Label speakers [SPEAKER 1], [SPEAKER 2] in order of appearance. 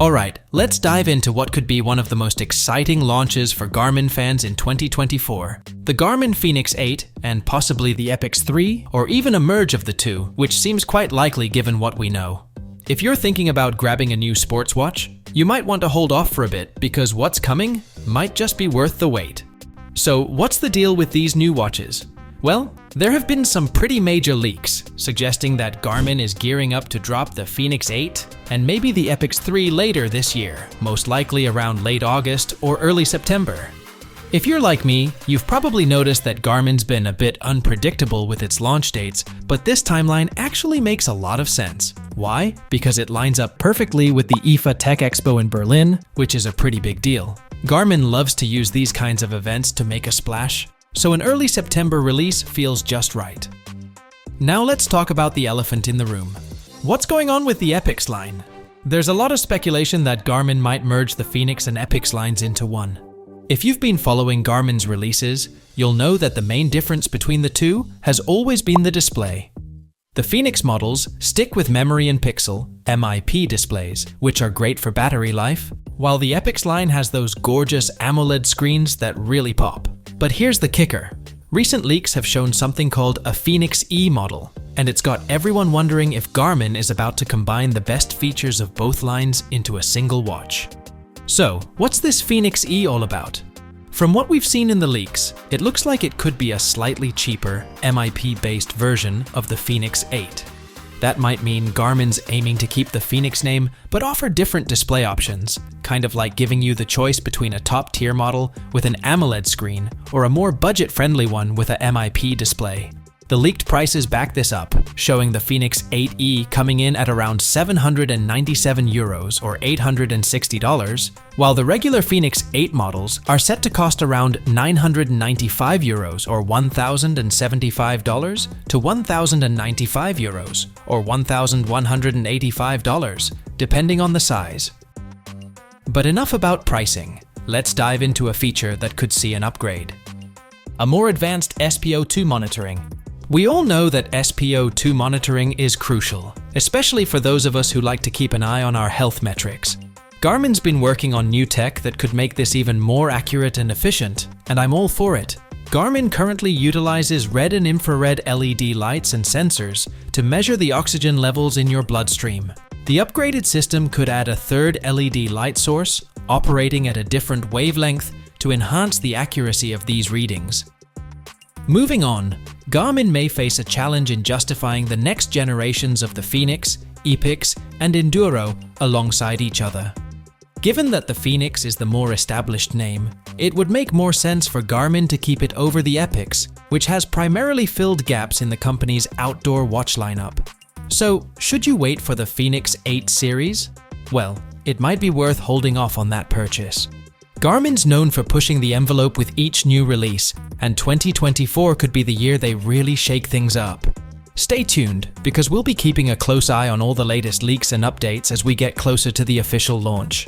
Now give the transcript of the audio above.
[SPEAKER 1] Alright, let's dive into what could be one of the most exciting launches for Garmin fans in 2024. The Garmin Fenix 8 and possibly the Epix 3, or even a merge of the two, which seems quite likely given what we know. If you're thinking about grabbing a new sports watch, you might want to hold off for a bit because what's coming might just be worth the wait. So what's the deal with these new watches? Well, there have been some pretty major leaks suggesting that Garmin is gearing up to drop the Fenix 8 and maybe the Epix 3 later this year, most likely around late August or early September. If you're like me, you've probably noticed that Garmin's been a bit unpredictable with its launch dates, but this timeline actually makes a lot of sense. Why? Because it lines up perfectly with the IFA Tech Expo in Berlin, which is a pretty big deal. Garmin loves to use these kinds of events to make a splash, so an early September release feels just right. Now let's talk about the elephant in the room. What's going on with the Epix line? There's a lot of speculation that Garmin might merge the Fenix and Epix lines into one. If you've been following Garmin's releases, you'll know that the main difference between the two has always been the display. The Fenix models stick with memory and pixel (MIP) displays, which are great for battery life, while the Epix line has those gorgeous AMOLED screens that really pop. But here's the kicker. Recent leaks have shown something called a Fenix E model, and it's got everyone wondering if Garmin is about to combine the best features of both lines into a single watch. So, what's this Fenix E all about? From what we've seen in the leaks, it looks like it could be a slightly cheaper, MIP-based version of the Fenix 8. That might mean Garmin's aiming to keep the Fenix name, but offer different display options, kind of like giving you the choice between a top-tier model with an AMOLED screen or a more budget-friendly one with a MIP display. The leaked prices back this up, showing the Fenix 8E coming in at around €797 or $860, while the regular Fenix 8 models are set to cost around €995 or $1,075 to €1,095 or $1,185, depending on the size. But enough about pricing. Let's dive into a feature that could see an upgrade. A more advanced SpO2 monitoring. We all know that SpO2 monitoring is crucial, especially for those of us who like to keep an eye on our health metrics. Garmin's been working on new tech that could make this even more accurate and efficient, and I'm all for it. Garmin currently utilizes red and infrared LED lights and sensors to measure the oxygen levels in your bloodstream. The upgraded system could add a third LED light source, operating at a different wavelength, to enhance the accuracy of these readings. Moving on, Garmin may face a challenge in justifying the next generations of the Fenix, Epix, and Enduro alongside each other. Given that the Fenix is the more established name, it would make more sense for Garmin to keep it over the Epix, which has primarily filled gaps in the company's outdoor watch lineup. So, should you wait for the Fenix 8 series? Well, it might be worth holding off on that purchase. Garmin's known for pushing the envelope with each new release, and 2024 could be the year they really shake things up. Stay tuned, because we'll be keeping a close eye on all the latest leaks and updates as we get closer to the official launch.